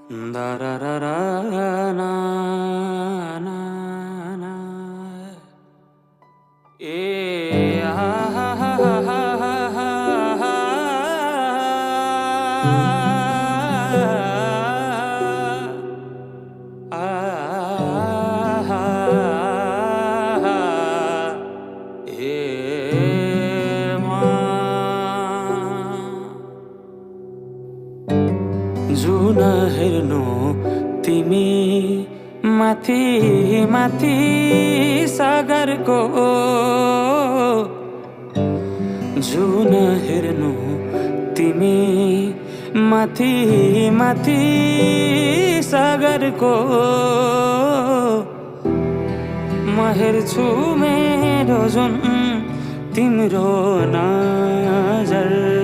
Da ra ra ra na na na ha ha ha ha ha ha जुन हेर्नु तिमी माथि माथि सागरको जुन हेर्नु तिमी माथि माथि सागरको म हेर्छु मेरो जुन तिम्रो नजर